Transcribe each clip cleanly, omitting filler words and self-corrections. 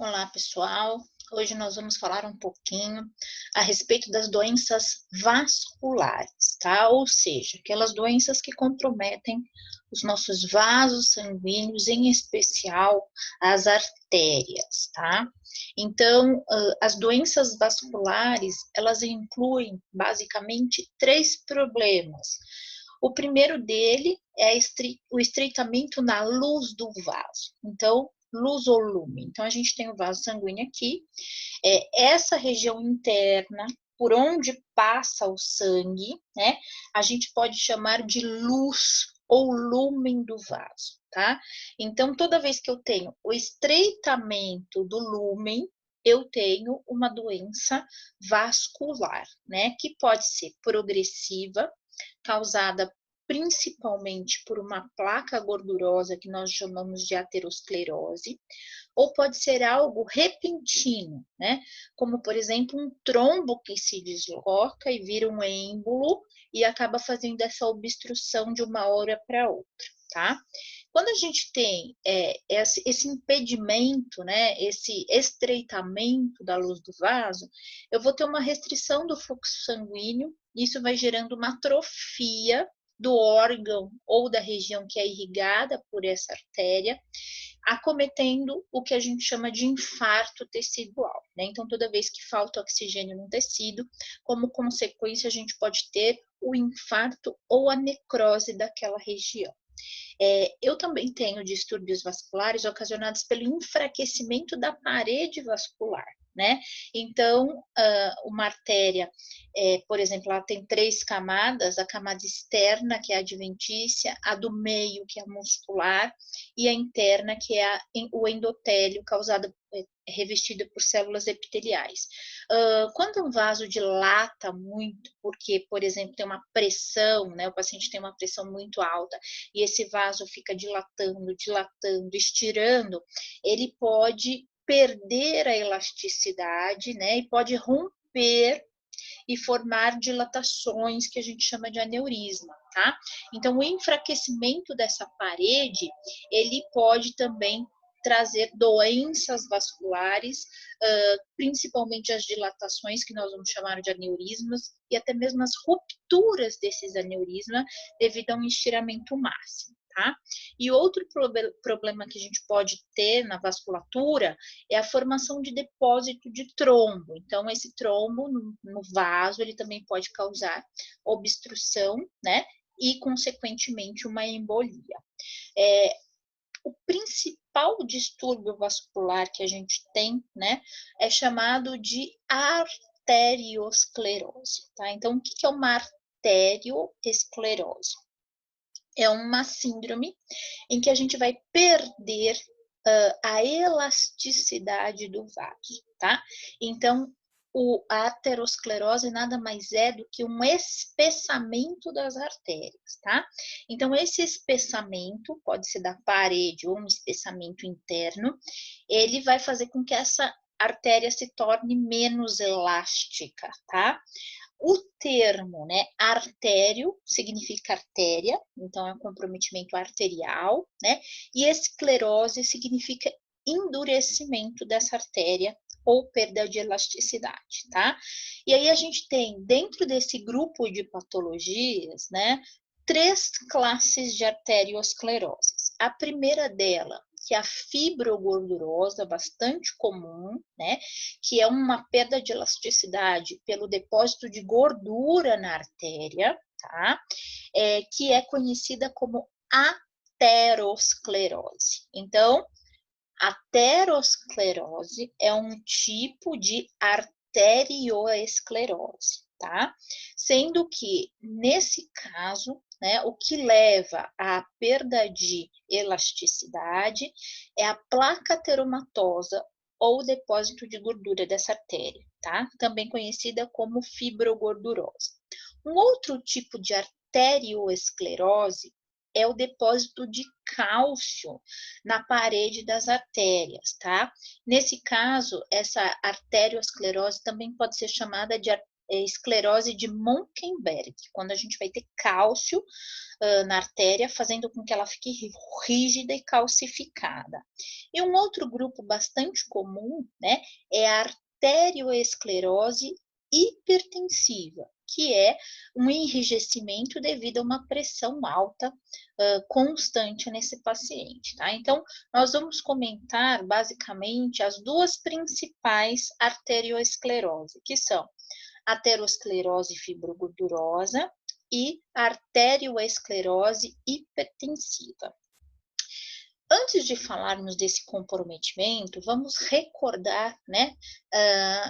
Olá, pessoal. Hoje nós vamos falar um pouquinho a respeito das doenças vasculares, tá? Ou seja, aquelas doenças que comprometem os nossos vasos sanguíneos, em especial as artérias, tá? Então, as doenças vasculares, elas incluem basicamente três problemas. O primeiro dele é o estreitamento na luz do vaso. Então, luz ou lume. Então, a gente tem o vaso sanguíneo aqui, essa região interna, por onde passa o sangue, né? A gente pode chamar de luz ou lumen do vaso, tá? Então, toda vez que eu tenho o estreitamento do lumen, eu tenho uma doença vascular, né? Que pode ser progressiva, causada principalmente por uma placa gordurosa que nós chamamos de aterosclerose, ou pode ser algo repentino, né? Como, por exemplo, um trombo que se desloca e vira um êmbolo e acaba fazendo essa obstrução de uma hora para outra, tá? Quando a gente tem esse impedimento, né, esse estreitamento da luz do vaso, eu vou ter uma restrição do fluxo sanguíneo, isso vai gerando uma atrofia do órgão ou da região que é irrigada por essa artéria, acometendo o que a gente chama de infarto tecidual, né? Então, toda vez que falta oxigênio no tecido, como consequência, a gente pode ter o infarto ou a necrose daquela região. Eu também tenho distúrbios vasculares ocasionados pelo enfraquecimento da parede vascular, né? Então, uma artéria, por exemplo, ela tem três camadas: a camada externa, que é a adventícia, a do meio, que é a muscular, e a interna, que é o endotélio, causado revestida por células epiteliais. Quando um vaso dilata muito, porque, por exemplo, tem uma pressão, né? O paciente tem uma pressão muito alta e esse vaso fica dilatando, dilatando, estirando, ele pode perder a elasticidade, né? E pode romper e formar dilatações que a gente chama de aneurisma, tá? Então, o enfraquecimento dessa parede, ele pode também trazer doenças vasculares, principalmente as dilatações, que nós vamos chamar de aneurismas, e até mesmo as rupturas desses aneurismas devido a um estiramento máximo, tá? E outro problema que a gente pode ter na vasculatura é a formação de depósito de trombo. Então, esse trombo no vaso, ele também pode causar obstrução, né? E, consequentemente, uma embolia. O principal distúrbio vascular que a gente tem, né, é chamado de arteriosclerose, tá? Então, o que é uma arteriosclerose? É uma síndrome em que a gente vai perder a elasticidade do vaso, tá? Então, a aterosclerose nada mais é do que um espessamento das artérias, tá? Então, esse espessamento pode ser da parede ou um espessamento interno, ele vai fazer com que essa artéria se torne menos elástica, tá? O termo, né, artério significa artéria, então é um comprometimento arterial, né? E esclerose significa endurecimento dessa artéria ou perda de elasticidade, tá? E aí a gente tem, dentro desse grupo de patologias, né, três classes de arterioscleroses. A primeira dela, que é a fibrogordurosa, bastante comum, né? Que é uma perda de elasticidade pelo depósito de gordura na artéria, tá? Que é conhecida como aterosclerose. Então, aterosclerose é um tipo de arterioesclerose, tá? Sendo que, nesse caso, né, o que leva à perda de elasticidade é a placa ateromatosa ou depósito de gordura dessa artéria, tá? Também conhecida como fibrogordurose. Um outro tipo de arterioesclerose é o depósito de cálcio na parede das artérias, tá? Nesse caso, essa arteriosclerose também pode ser chamada de esclerose de Monkenberg, quando a gente vai ter cálcio na artéria, fazendo com que ela fique rígida e calcificada. E um outro grupo bastante comum, né, é a arterioesclerose hipertensiva, que é um enrijecimento devido a uma pressão alta constante nesse paciente, tá? Então, nós vamos comentar basicamente as duas principais arterioesclerose, que são aterosclerose fibrogordurosa e arterioesclerose hipertensiva. Antes de falarmos desse comprometimento, vamos recordar, né,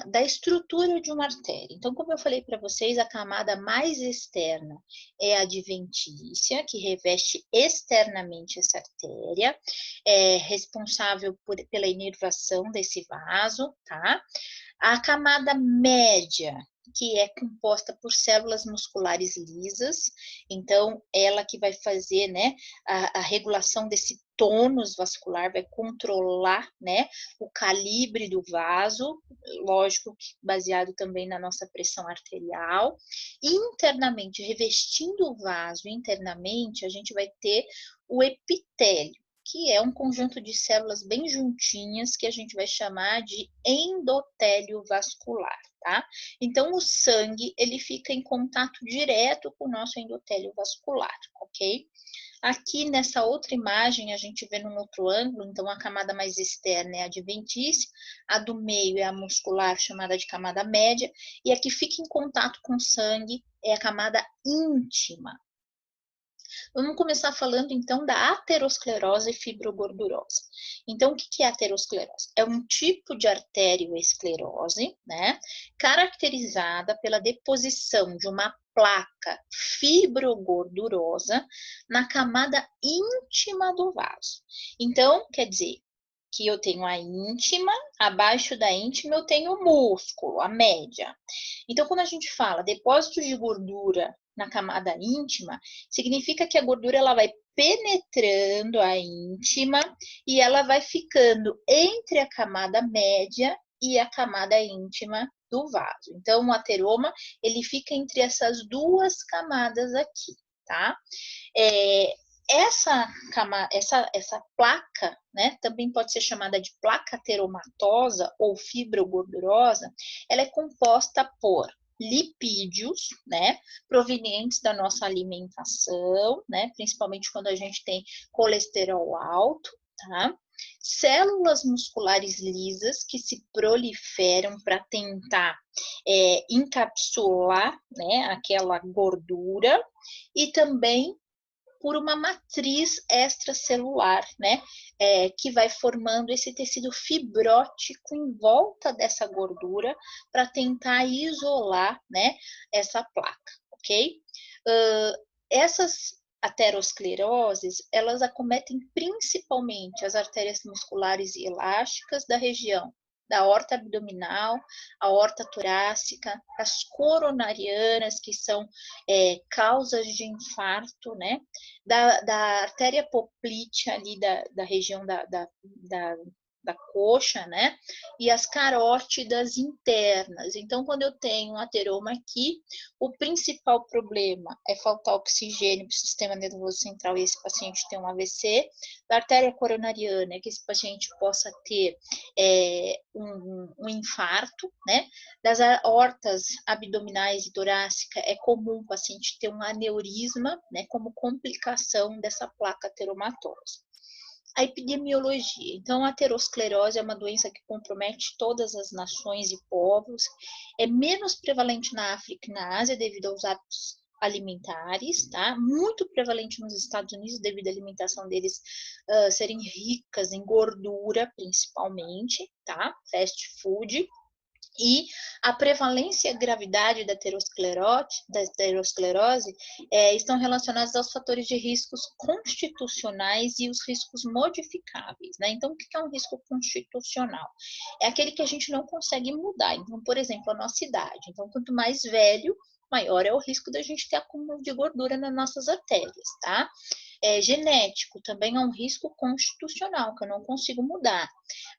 da estrutura de uma artéria. Então, como eu falei para vocês, a camada mais externa é a adventícia, que reveste externamente essa artéria, é responsável pela inervação desse vaso, tá? A camada média, que é composta por células musculares lisas, então ela que vai fazer, né, a regulação desse tônus vascular, vai controlar, né, o calibre do vaso, lógico que baseado também na nossa pressão arterial. Internamente, revestindo o vaso internamente, a gente vai ter o epitélio, que é um conjunto de células bem juntinhas que a gente vai chamar de endotélio vascular, tá? Então, o sangue, ele fica em contato direto com o nosso endotélio vascular, ok? Aqui nessa outra imagem, a gente vê num outro ângulo, então a camada mais externa é a adventícia, a do meio é a muscular, chamada de camada média, e a que fica em contato com o sangue é a camada íntima. Vamos começar falando, então, da aterosclerose fibrogordurosa. Então, o que é aterosclerose? É um tipo de arterioesclerose, né, caracterizada pela deposição de uma placa fibrogordurosa na camada íntima do vaso. Então, quer dizer, que eu tenho a íntima, abaixo da íntima eu tenho o músculo, a média. Então, quando a gente fala depósitos de gordura na camada íntima, significa que a gordura ela vai penetrando a íntima e ela vai ficando entre a camada média e a camada íntima do vaso. Então, o ateroma, ele fica entre essas duas camadas aqui, tá? Essa placa, né, também pode ser chamada de placa ateromatosa ou fibrogordurosa, ela é composta por lipídios, né, provenientes da nossa alimentação, né, principalmente quando a gente tem colesterol alto, tá? Células musculares lisas que se proliferam para tentar encapsular, né, aquela gordura, e também por uma matriz extracelular, né, que vai formando esse tecido fibrótico em volta dessa gordura para tentar isolar, né, essa placa, ok? Essas ateroscleroses, elas acometem principalmente as artérias musculares e elásticas da região da aorta abdominal, a aorta torácica, as coronarianas, que são causas de infarto, né? Da artéria poplítea ali da região da coxa, né? E as carótidas internas. Então, quando eu tenho um ateroma aqui, o principal problema é faltar oxigênio para o sistema nervoso central e esse paciente tem um AVC. Da artéria coronariana, é que esse paciente possa ter um infarto, né? Das aortas abdominais e torácica, é comum o paciente ter um aneurisma, né? Como complicação dessa placa ateromatosa. A epidemiologia. Então, a aterosclerose é uma doença que compromete todas as nações e povos, é menos prevalente na África e na Ásia devido aos hábitos alimentares, tá? Muito prevalente nos Estados Unidos devido à alimentação deles serem ricas em gordura, principalmente, tá? Fast food. E a prevalência e a gravidade da aterosclerose estão relacionadas aos fatores de riscos constitucionais e os riscos modificáveis, né? Então, o que é um risco constitucional? É aquele que a gente não consegue mudar. Então, por exemplo, a nossa idade. Então, quanto mais velho, maior é o risco da gente ter acúmulo de gordura nas nossas artérias, tá? É genético, também é um risco constitucional, que eu não consigo mudar.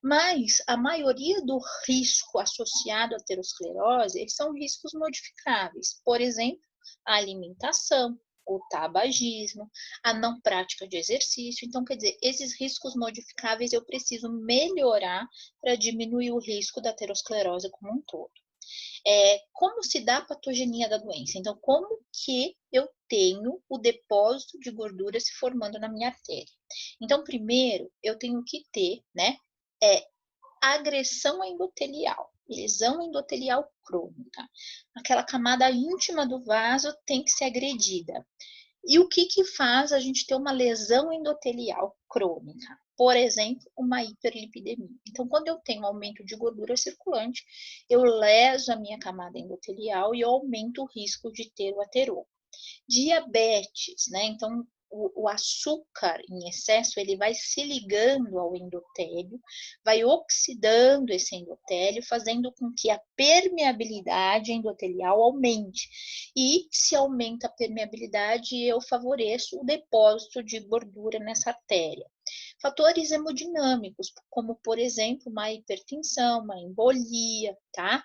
Mas a maioria do risco associado à aterosclerose, eles são riscos modificáveis. Por exemplo, a alimentação, o tabagismo, a não prática de exercício. Então, quer dizer, esses riscos modificáveis eu preciso melhorar para diminuir o risco da aterosclerose como um todo. Como se dá a patogenia da doença? Então, como que eu tenho o depósito de gordura se formando na minha artéria? Então, primeiro, eu tenho que ter, né, agressão endotelial, lesão endotelial crônica. Aquela camada íntima do vaso tem que ser agredida. E o que que faz a gente ter uma lesão endotelial crônica? Por exemplo, uma hiperlipidemia. Então, quando eu tenho aumento de gordura circulante, eu leso a minha camada endotelial e eu aumento o risco de ter o ateroma. Diabetes, né? Então, o açúcar em excesso, ele vai se ligando ao endotélio, vai oxidando esse endotélio, fazendo com que a permeabilidade endotelial aumente. E se aumenta a permeabilidade, eu favoreço o depósito de gordura nessa artéria. Fatores hemodinâmicos, como, por exemplo, uma hipertensão, uma embolia, tá?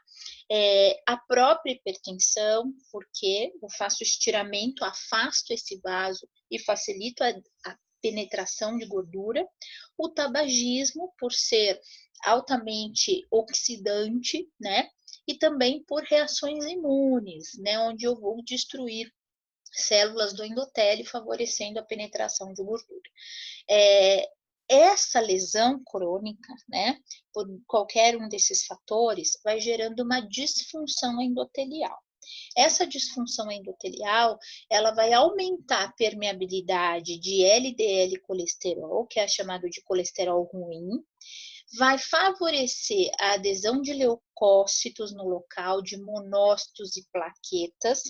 A própria hipertensão, porque eu faço estiramento, afasto esse vaso e facilito a penetração de gordura. O tabagismo, por ser altamente oxidante, né? E também por reações imunes, né? Onde eu vou destruir células do endotélio, favorecendo a penetração de gordura. Essa lesão crônica, né, por qualquer um desses fatores, vai gerando uma disfunção endotelial. Essa disfunção endotelial, ela vai aumentar a permeabilidade de LDL colesterol, que é chamado de colesterol ruim, vai favorecer a adesão de leucócitos no local, de monócitos e plaquetas,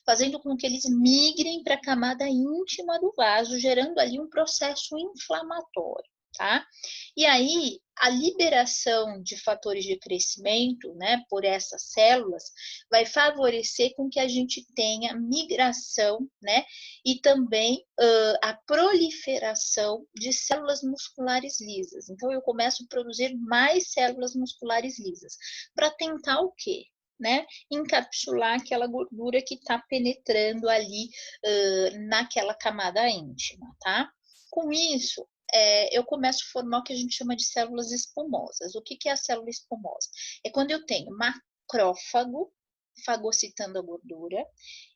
fazendo com que eles migrem para a camada íntima do vaso, gerando ali um processo inflamatório, tá? E aí, a liberação de fatores de crescimento, né, por essas células, vai favorecer com que a gente tenha migração, né, e também a proliferação de células musculares lisas. Então, eu começo a produzir mais células musculares lisas, para tentar o quê? Né, encapsular aquela gordura que está penetrando ali naquela camada íntima, tá? Com isso, eu começo a formar o que a gente chama de células espumosas. O que que é a célula espumosa? É quando eu tenho macrófago fagocitando a gordura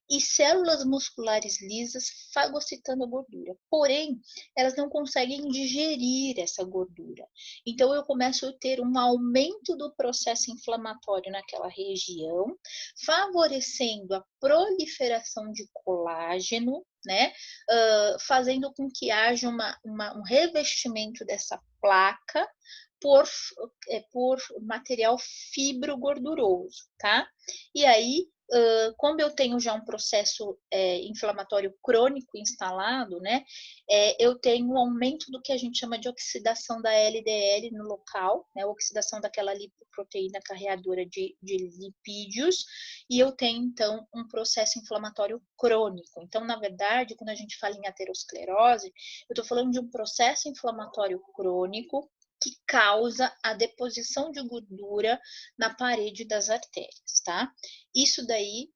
e células musculares lisas fagocitando a gordura. Porém, elas não conseguem digerir essa gordura. Então, eu começo a ter um aumento do processo inflamatório naquela região, favorecendo a proliferação de colágeno, né? Fazendo com que haja um revestimento dessa placa por material fibrogorduroso, tá? E aí, como eu tenho já um processo inflamatório crônico instalado, né, eu tenho um aumento do que a gente chama de oxidação da LDL no local, né, oxidação daquela lipoproteína carreadora de lipídios, e eu tenho, então, um processo inflamatório crônico. Então, na verdade, quando a gente fala em aterosclerose, eu estou falando de um processo inflamatório crônico que causa a deposição de gordura na parede das artérias, tá? Isso daí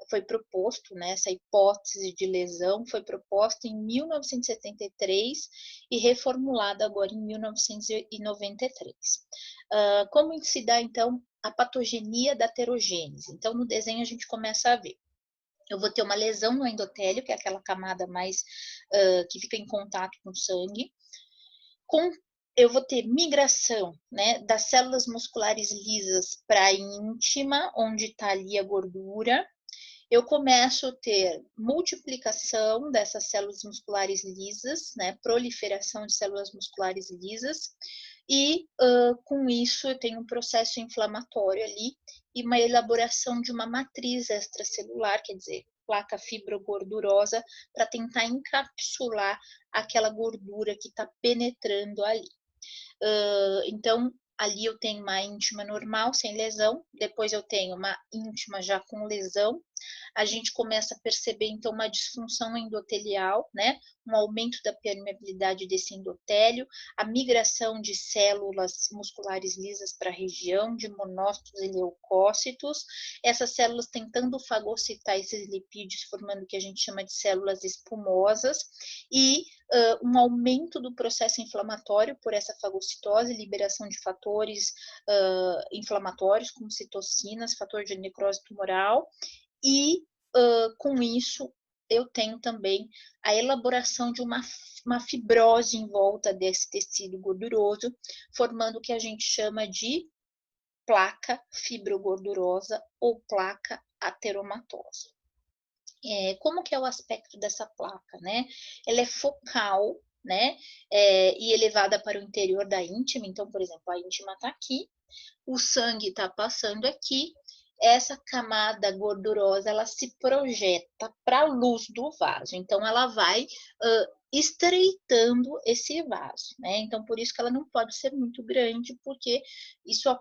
foi proposto, né, essa hipótese de lesão foi proposta em 1973 e reformulada agora em 1993. Como se dá, então, a patogenia da aterogênese? Então, no desenho a gente começa a ver. Eu vou ter uma lesão no endotélio, que é aquela camada mais que fica em contato com o sangue, eu vou ter migração, né, das células musculares lisas para a íntima, onde está ali a gordura. Eu começo a ter multiplicação dessas células musculares lisas, né, proliferação de células musculares lisas, e com isso eu tenho um processo inflamatório ali e uma elaboração de uma matriz extracelular, quer dizer, placa fibrogordurosa, para tentar encapsular aquela gordura que está penetrando ali. Então, ali eu tenho uma íntima normal, sem lesão, depois eu tenho uma íntima já com lesão, a gente começa a perceber, então, uma disfunção endotelial, né? Um aumento da permeabilidade desse endotélio, a migração de células musculares lisas para a região, de monócitos e leucócitos, essas células tentando fagocitar esses lipídios, formando o que a gente chama de células espumosas, e um aumento do processo inflamatório por essa fagocitose, liberação de fatores inflamatórios, como citocinas, fator de necrose tumoral, e com isso eu tenho também a elaboração de uma fibrose em volta desse tecido gorduroso, formando o que a gente chama de placa fibrogordurosa ou placa ateromatosa. Como que é o aspecto dessa placa, né? Ela é focal, né? E elevada para o interior da íntima. Então, por exemplo, a íntima está aqui, o sangue está passando aqui, essa camada gordurosa ela se projeta para a luz do vaso, então ela vai estreitando esse vaso, né? Então por isso que ela não pode ser muito grande, porque isso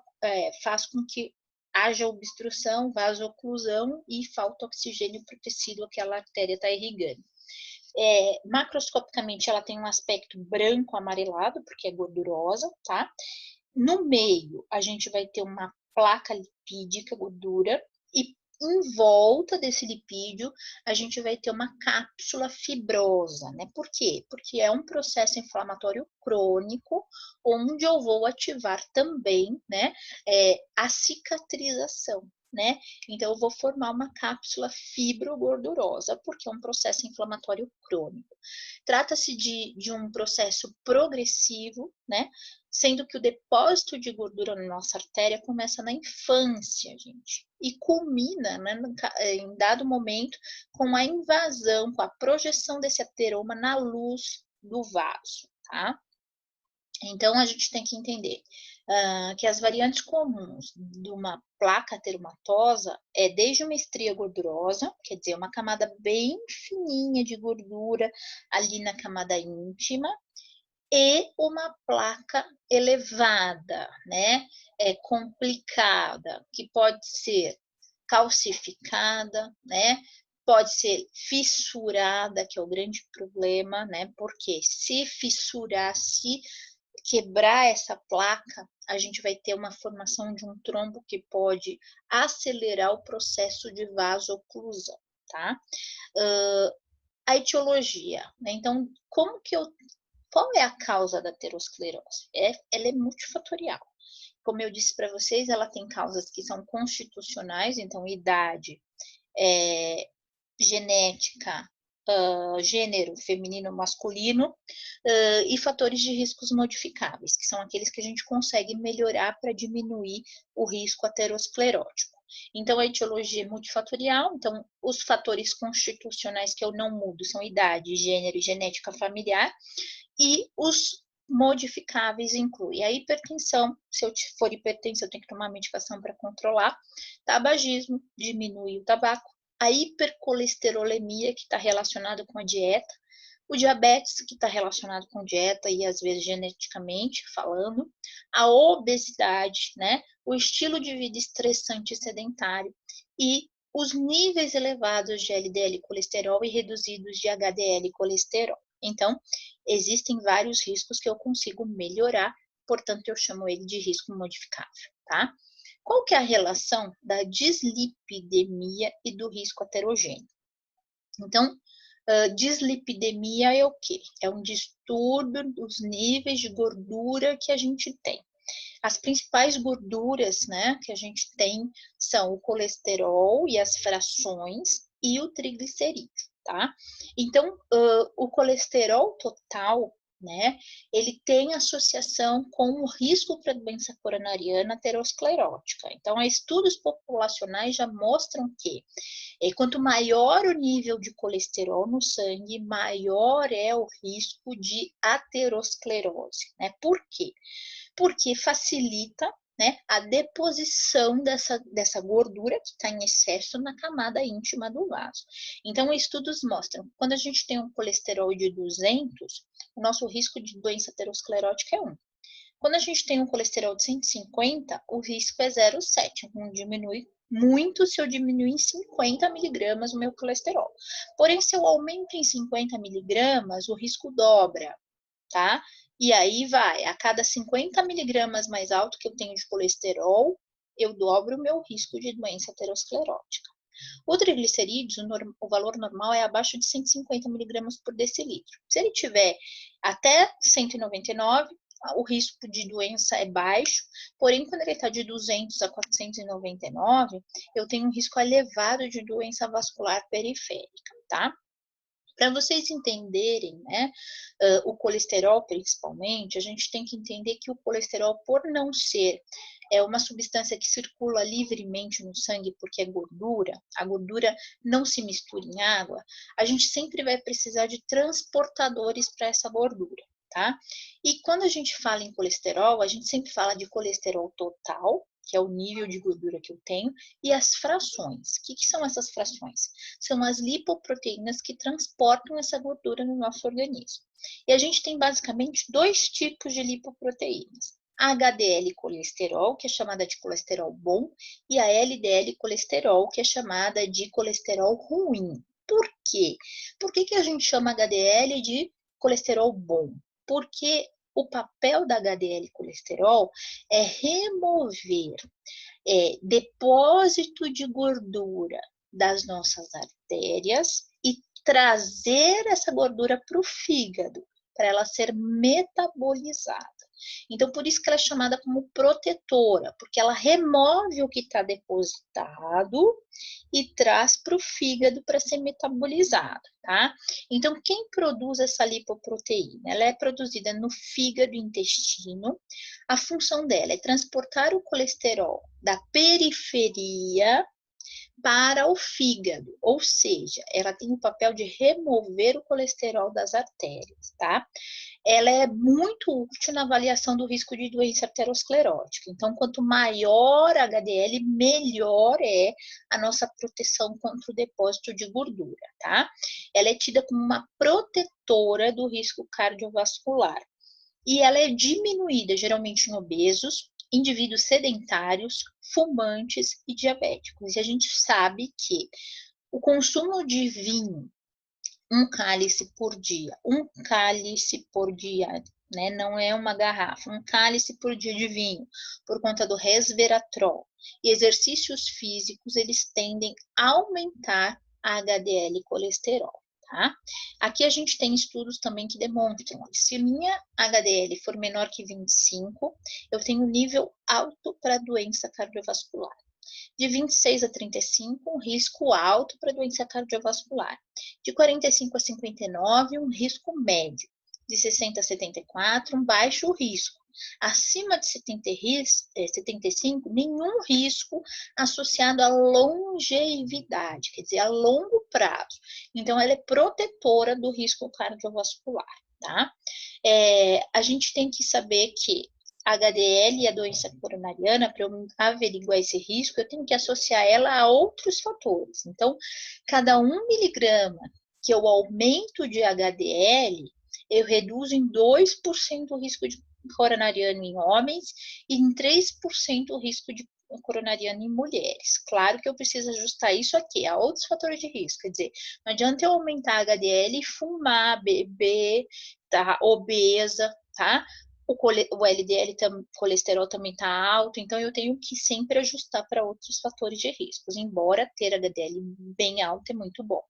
faz com que haja obstrução, vasoclusão e falta oxigênio para o tecido que aquela artéria está irrigando. Macroscopicamente ela tem um aspecto branco amarelado, porque é gordurosa, tá? No meio, a gente vai ter uma placa lipídica, gordura, e em volta desse lipídio, a gente vai ter uma cápsula fibrosa, né? Por quê? Porque é um processo inflamatório crônico, onde eu vou ativar também, né, a cicatrização, né? Então, eu vou formar uma cápsula fibrogordurosa, porque é um processo inflamatório crônico. Trata-se de um processo progressivo, né? Sendo que o depósito de gordura na nossa artéria começa na infância, gente, e culmina, né, em dado momento com a invasão, com a projeção desse ateroma na luz do vaso, tá? Então, a gente tem que entender que as variantes comuns de uma placa ateromatosa é desde uma estria gordurosa, quer dizer, uma camada bem fininha de gordura ali na camada íntima, e uma placa elevada, né? Complicada, que pode ser calcificada, né? Pode ser fissurada, que é o grande problema, né? Porque se fissurar, se quebrar essa placa, a gente vai ter uma formação de um trombo que pode acelerar o processo de vasoclusão, tá? A etiologia, né? Então, qual é a causa da aterosclerose? Ela é multifatorial. Como eu disse para vocês, ela tem causas que são constitucionais, então idade, genética, gênero feminino, masculino, e fatores de riscos modificáveis, que são aqueles que a gente consegue melhorar para diminuir o risco aterosclerótico. Então, a etiologia é multifatorial, então os fatores constitucionais que eu não mudo são idade, gênero e genética familiar, e os modificáveis incluem a hipertensão, se eu for hipertensa, eu tenho que tomar medicação para controlar, tabagismo, diminui o tabaco, a hipercolesterolemia, que está relacionada com a dieta, o diabetes, que está relacionado com dieta e às vezes geneticamente falando, a obesidade, né? O estilo de vida estressante e sedentário e os níveis elevados de LDL colesterol e reduzidos de HDL colesterol. Então, existem vários riscos que eu consigo melhorar, portanto, eu chamo ele de risco modificável, tá? Qual que é a relação da dislipidemia e do risco aterogêneo? Então, dislipidemia é o quê? É um distúrbio dos níveis de gordura que a gente tem. As principais gorduras, né, que a gente tem são o colesterol e as frações e o triglicerídeo, tá? Então, o colesterol total, né, ele tem associação com o risco para doença coronariana aterosclerótica. Então, estudos populacionais já mostram que quanto maior o nível de colesterol no sangue, maior é o risco de aterosclerose, né? Por quê? Porque facilita, né, a deposição dessa gordura que está em excesso na camada íntima do vaso. Então, estudos mostram que quando a gente tem um colesterol de 200, o nosso risco de doença aterosclerótica é 1. Quando a gente tem um colesterol de 150, o risco é 0,7, não diminui muito se eu diminuir em 50 miligramas o meu colesterol. Porém, se eu aumento em 50 miligramas, o risco dobra, tá? E aí vai, a cada 50 miligramas mais alto que eu tenho de colesterol, eu dobro o meu risco de doença aterosclerótica. O triglicerídeos, o valor normal é abaixo de 150 miligramas por decilitro. Se ele tiver até 199, o risco de doença é baixo, porém, quando ele está de 200 a 499, eu tenho um risco elevado de doença vascular periférica, tá? Para vocês entenderem, né, o colesterol principalmente, a gente tem que entender que o colesterol, por não ser uma substância que circula livremente no sangue, porque é gordura, a gordura não se mistura em água, a gente sempre vai precisar de transportadores para essa gordura, tá? E quando a gente fala em colesterol, a gente sempre fala de colesterol total, que é o nível de gordura que eu tenho, e as frações. O que são essas frações? São as lipoproteínas que transportam essa gordura no nosso organismo. E a gente tem basicamente dois tipos de lipoproteínas. A HDL colesterol, que é chamada de colesterol bom, e a LDL colesterol, que é chamada de colesterol ruim. Por quê? Por que a gente chama HDL de colesterol bom? Porque o papel da HDL colesterol é remover depósito de gordura das nossas artérias e trazer essa gordura para o fígado, para ela ser metabolizada. Então, por isso que ela é chamada como protetora, porque ela remove o que está depositado e traz para o fígado para ser metabolizado, tá? Então, quem produz essa lipoproteína? Ela é produzida no fígado e intestino. A função dela é transportar o colesterol da periferia para o fígado, ou seja, ela tem o papel de remover o colesterol das artérias, tá? Ela é muito útil na avaliação do risco de doença arteriosclerótica. Então, quanto maior a HDL, melhor é a nossa proteção contra o depósito de gordura, tá? Ela é tida como uma protetora do risco cardiovascular. E ela é diminuída geralmente em obesos, indivíduos sedentários, fumantes e diabéticos. E a gente sabe que o consumo de vinho, um cálice por dia, né? Não é uma garrafa, um cálice por dia de vinho, por conta do resveratrol. E exercícios físicos, eles tendem a aumentar a HDL colesterol. Tá? Aqui a gente tem estudos também que demonstram que se minha HDL for menor que 25, eu tenho um nível alto para doença cardiovascular. De 26 a 35, um risco alto para doença cardiovascular. De 45 a 59, um risco médio. De 60 a 74, um baixo risco. Acima de 75, nenhum risco associado à longevidade, quer dizer, a longo prazo. Então, ela é protetora do risco cardiovascular, tá? A gente tem que saber que a HDL e a doença coronariana, para eu averiguar esse risco, eu tenho que associar ela a outros fatores. Então, cada 1 miligrama que eu aumento de HDL, eu reduzo em 2% o risco de coronariano em homens e em 3% o risco de coronariano em mulheres. Claro que eu preciso ajustar isso aqui a outros fatores de risco, quer dizer, não adianta eu aumentar a HDL e fumar, beber, tá, obesa, tá? O LDL, colesterol também está alto, então eu tenho que sempre ajustar para outros fatores de riscos, embora ter HDL bem alto é muito bom.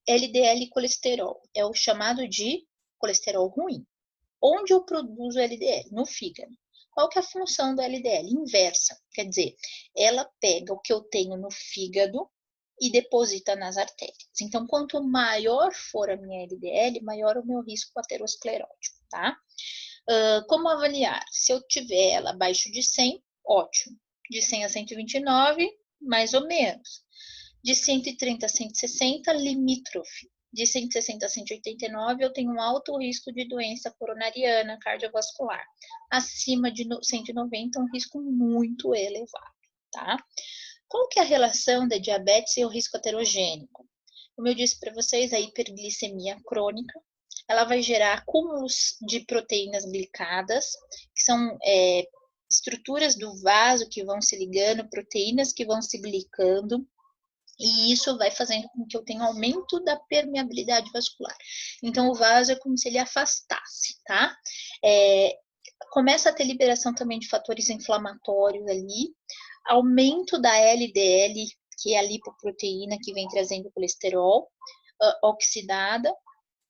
LDL colesterol é o chamado de colesterol ruim. Onde eu produzo LDL? No fígado. Qual que é a função do LDL? Inversa, quer dizer, ela pega o que eu tenho no fígado e deposita nas artérias. Então, quanto maior for a minha LDL, maior o meu risco aterosclerótico, tá? Como avaliar? Se eu tiver ela abaixo de 100, ótimo. De 100 a 129, mais ou menos. De 130 a 160, limítrofe. De 160 a 189, eu tenho um alto risco de doença coronariana, cardiovascular. Acima de 190, um risco muito elevado, tá? Qual que é a relação da diabetes e o risco aterogênico? Como eu disse para vocês, a hiperglicemia crônica, ela vai gerar acúmulos de proteínas glicadas, que são estruturas do vaso que vão se ligando, proteínas que vão se glicando, e isso vai fazendo com que eu tenha aumento da permeabilidade vascular. Então, o vaso é como se ele afastasse, tá? Começa a ter liberação também de fatores inflamatórios ali, aumento da LDL, que é a lipoproteína que vem trazendo colesterol oxidada,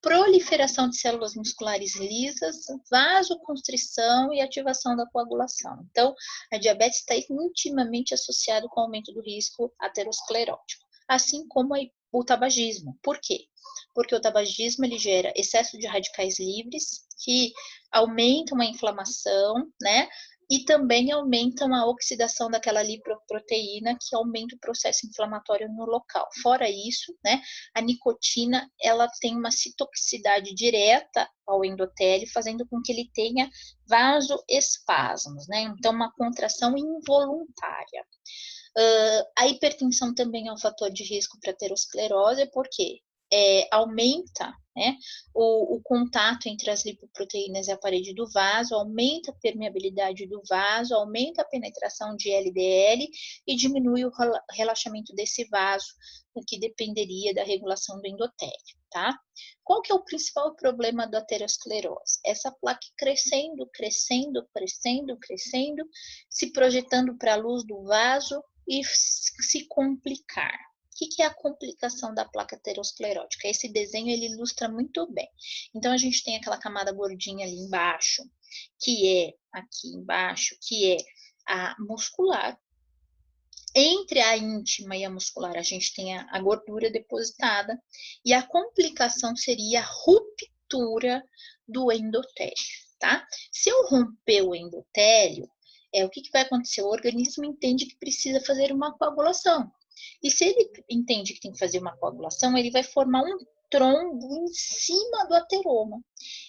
proliferação de células musculares lisas, vasoconstrição e ativação da coagulação. Então, a diabetes está intimamente associado com o aumento do risco aterosclerótico, assim como o tabagismo. Por quê? Porque o tabagismo ele gera excesso de radicais livres, que aumentam a inflamação, né? E também aumentam a oxidação daquela lipoproteína, que aumenta o processo inflamatório no local. Fora isso, né, a nicotina, ela tem uma citotoxicidade direta ao endotélio, fazendo com que ele tenha vasoespasmos, né, então uma contração involuntária. A hipertensão também é um fator de risco para aterosclerose, porque aumenta, né, o contato entre as lipoproteínas e a parede do vaso, aumenta a permeabilidade do vaso, aumenta a penetração de LDL e diminui o relaxamento desse vaso, o que dependeria da regulação do endotélio, tá? Qual que é o principal problema da aterosclerose? Essa placa crescendo, crescendo, crescendo, crescendo, se projetando para a luz do vaso e se complicar. O que é a complicação da placa aterosclerótica? Esse desenho ele ilustra muito bem. Então, a gente tem aquela camada gordinha ali embaixo, que é aqui embaixo, que é a muscular. Entre a íntima e a muscular, a gente tem a gordura depositada, e a complicação seria a ruptura do endotélio, tá? Se eu romper o endotélio, o que vai acontecer? O organismo entende que precisa fazer uma coagulação. E se ele entende que tem que fazer uma coagulação, ele vai formar um trombo em cima do ateroma.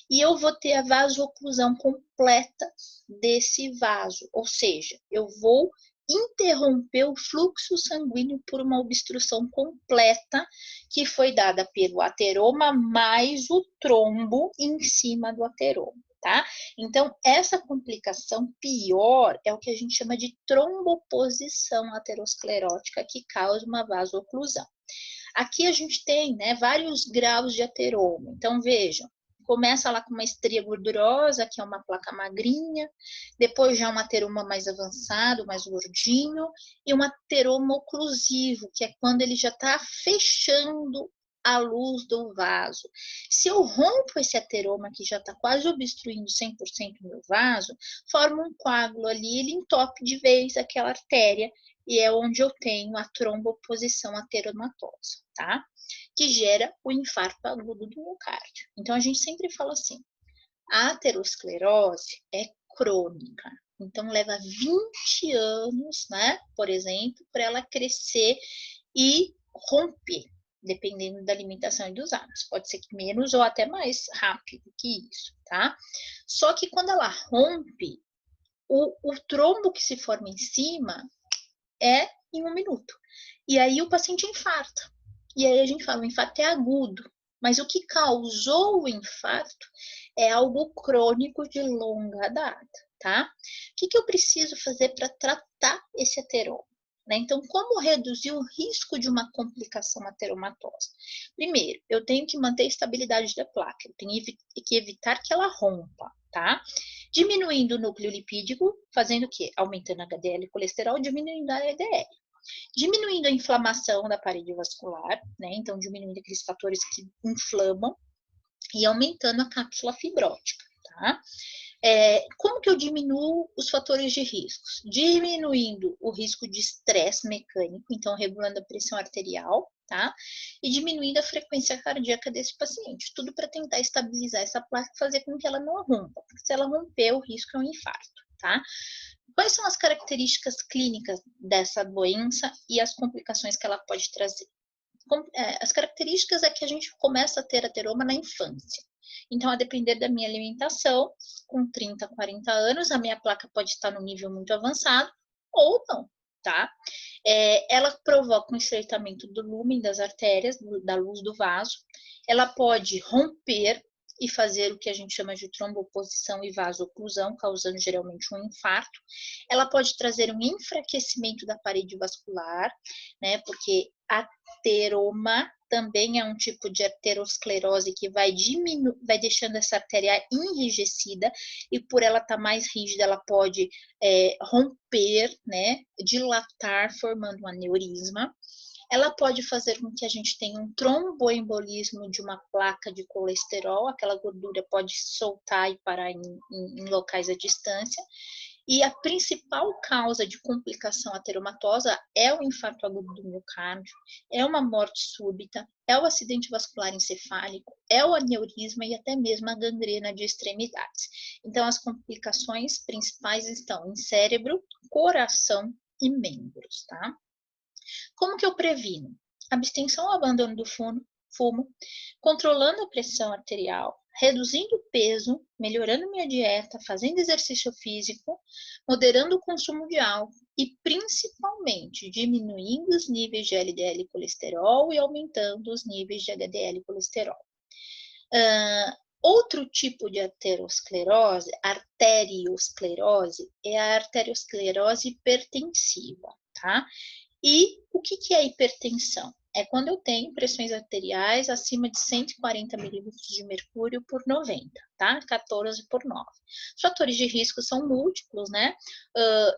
E eu vou ter a vasoclusão completa desse vaso. Ou seja, eu vou interromper o fluxo sanguíneo por uma obstrução completa que foi dada pelo ateroma mais o trombo em cima do ateroma. Tá? Então, essa complicação pior é o que a gente chama de tromboposição aterosclerótica, que causa uma vasoclusão. Aqui a gente tem, né, vários graus de ateroma. Então, vejam, começa lá com uma estria gordurosa, que é uma placa magrinha, depois já um ateroma mais avançado, mais gordinho, e um ateroma oclusivo, que é quando ele já está fechando a luz do vaso. Se eu rompo esse ateroma que já está quase obstruindo 100% do meu vaso, forma um coágulo ali, ele entope de vez aquela artéria, e é onde eu tenho a tromboposição ateromatosa, tá? Que gera o infarto agudo do miocárdio. Então, a gente sempre fala assim, a aterosclerose é crônica. Então, leva 20 anos, né, por exemplo, para ela crescer e romper, dependendo da alimentação e dos hábitos. Pode ser que menos ou até mais rápido que isso, tá? Só que quando ela rompe, o trombo que se forma em cima é em 1 minuto. E aí o paciente infarta. E aí a gente fala, o infarto é agudo. Mas o que causou o infarto é algo crônico de longa data, tá? O que eu preciso fazer para tratar esse ateroma? Né? Então, como reduzir o risco de uma complicação ateromatosa? Primeiro, eu tenho que manter a estabilidade da placa, eu tenho que evitar que ela rompa, tá? Diminuindo o núcleo lipídico, fazendo o quê? Aumentando HDL e colesterol, diminuindo a LDL. Diminuindo a inflamação da parede vascular, né? Então, diminuindo aqueles fatores que inflamam e aumentando a cápsula fibrótica, tá? Como que eu diminuo os fatores de riscos? Diminuindo o risco de estresse mecânico, então regulando a pressão arterial, tá? E diminuindo a frequência cardíaca desse paciente, tudo para tentar estabilizar essa placa e fazer com que ela não rompa, porque se ela romper, o risco é um infarto, tá? Quais são as características clínicas dessa doença e as complicações que ela pode trazer? As características é que a gente começa a ter ateroma na infância. Então, a depender da minha alimentação, com 30, 40 anos, a minha placa pode estar no nível muito avançado ou não, tá? Ela provoca um estreitamento do lúmen das artérias, da luz do vaso. Ela pode romper e fazer o que a gente chama de tromboposição e vasoclusão, causando geralmente um infarto. Ela pode trazer um enfraquecimento da parede vascular, né, porque ateroma também é um tipo de arteriosclerose que vai deixando essa artéria enrijecida, e por ela estar mais rígida, ela pode romper, né, dilatar, formando um aneurisma. Ela pode fazer com que a gente tenha um tromboembolismo de uma placa de colesterol, aquela gordura pode soltar e parar em locais à distância. E a principal causa de complicação ateromatosa é o infarto agudo do miocárdio, é uma morte súbita, é o acidente vascular encefálico, é o aneurisma e até mesmo a gangrena de extremidades. Então, as complicações principais estão em cérebro, coração e membros, tá? Como que eu previno? Abstenção ou abandono do fumo, controlando a pressão arterial, reduzindo o peso, melhorando minha dieta, fazendo exercício físico, moderando o consumo de álcool e, principalmente, diminuindo os níveis de LDL e colesterol e aumentando os níveis de HDL e colesterol. Outro tipo de arteriosclerose é a arteriosclerose hipertensiva, tá? E o que é hipertensão? É quando eu tenho pressões arteriais acima de 140 milímetros de mercúrio por 90, tá? 14 por 9. Os fatores de risco são múltiplos, né?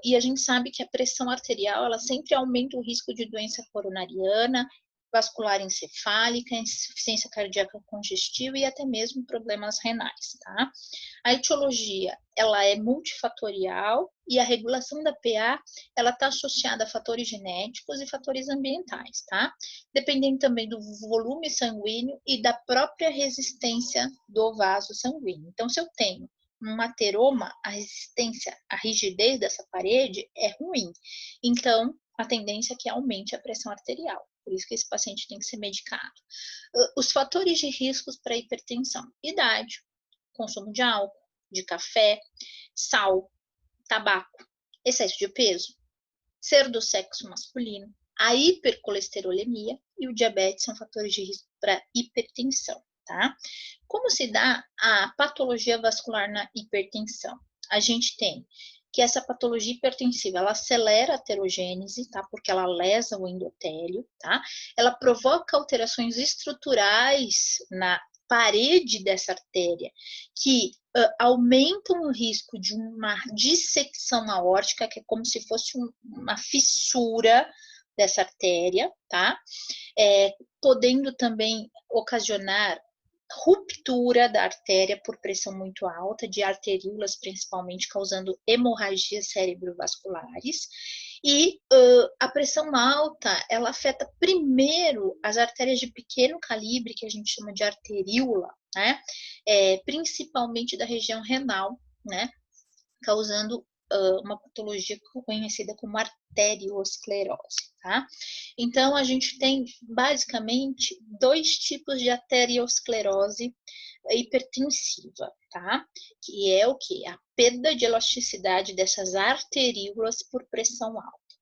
E a gente sabe que a pressão arterial, ela sempre aumenta o risco de doença coronariana, vascular encefálica, insuficiência cardíaca congestiva e até mesmo problemas renais, tá? A etiologia, ela é multifatorial e a regulação da PA, ela está associada a fatores genéticos e fatores ambientais, tá? Dependendo também do volume sanguíneo e da própria resistência do vaso sanguíneo. Então, se eu tenho um ateroma, a resistência, a rigidez dessa parede é ruim. Então, a tendência é que aumente a pressão arterial. Por isso que esse paciente tem que ser medicado. Os fatores de riscos para hipertensão: idade, consumo de álcool, de café, sal, tabaco, excesso de peso, ser do sexo masculino, a hipercolesterolemia e o diabetes são fatores de risco para hipertensão, tá? Como se dá a patologia vascular na hipertensão? A gente tem que essa patologia hipertensiva, ela acelera a aterogênese, tá? Porque ela lesa o endotélio, tá? Ela provoca alterações estruturais na parede dessa artéria, que aumentam o risco de uma dissecção aórtica, que é como se fosse uma fissura dessa artéria, tá? Podendo também ocasionar ruptura da artéria por pressão muito alta, de arteríolas principalmente, causando hemorragias cerebrovasculares. E a pressão alta, ela afeta primeiro as artérias de pequeno calibre, que a gente chama de arteríola, né? Principalmente da região renal, né? Causando uma patologia conhecida como arteriosclerose, tá? Então, a gente tem basicamente dois tipos de arteriosclerose hipertensiva, tá? Que é o que? A perda de elasticidade dessas arteríolas por pressão alta.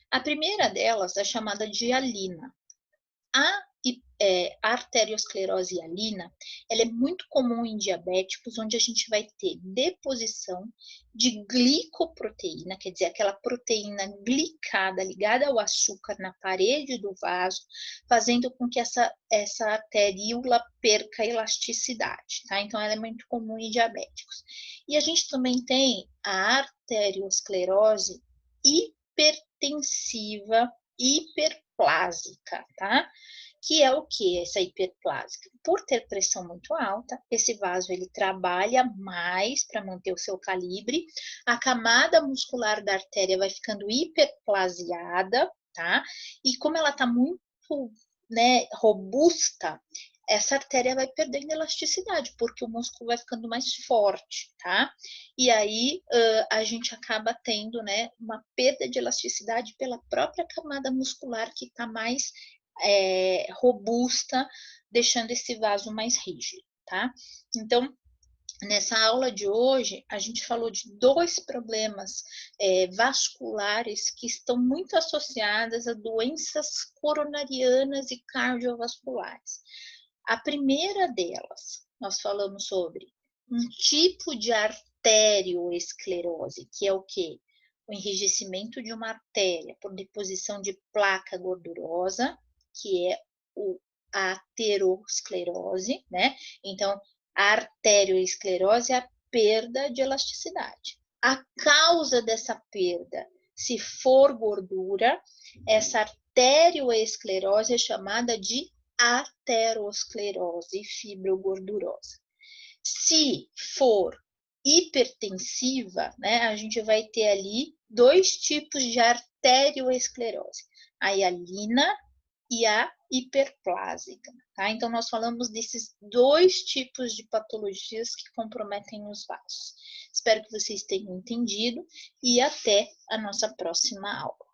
A primeira delas é chamada de hialina. A arteriosclerose hialina, ela é muito comum em diabéticos, onde a gente vai ter deposição de glicoproteína, quer dizer, aquela proteína glicada ligada ao açúcar na parede do vaso, fazendo com que essa arteríola perca elasticidade, tá? Então, ela é muito comum em diabéticos. E a gente também tem a arteriosclerose hipertensiva, hiperplásica, tá? Que é o que? Essa hiperplásica. Por ter pressão muito alta, esse vaso ele trabalha mais para manter o seu calibre, a camada muscular da artéria vai ficando hiperplasiada, tá? E como ela está muito, né, robusta, essa artéria vai perdendo elasticidade, porque o músculo vai ficando mais forte, tá? E aí a gente acaba tendo, né, uma perda de elasticidade pela própria camada muscular que está mais robusta, deixando esse vaso mais rígido, tá? Então, nessa aula de hoje, a gente falou de dois problemas vasculares que estão muito associadas a doenças coronarianas e cardiovasculares. A primeira delas nós falamos sobre um tipo de arterioesclerose, que é o quê? O enrijecimento de uma artéria por deposição de placa gordurosa, que é a aterosclerose, né? Então, a arterioesclerose é a perda de elasticidade. A causa dessa perda, se for gordura, essa arterioesclerose é chamada de aterosclerose fibrogordurosa. Se for hipertensiva, né, a gente vai ter ali dois tipos de arterioesclerose, a hialina e a hiperplásica, tá? Então, nós falamos desses dois tipos de patologias que comprometem os vasos. Espero que vocês tenham entendido e até a nossa próxima aula.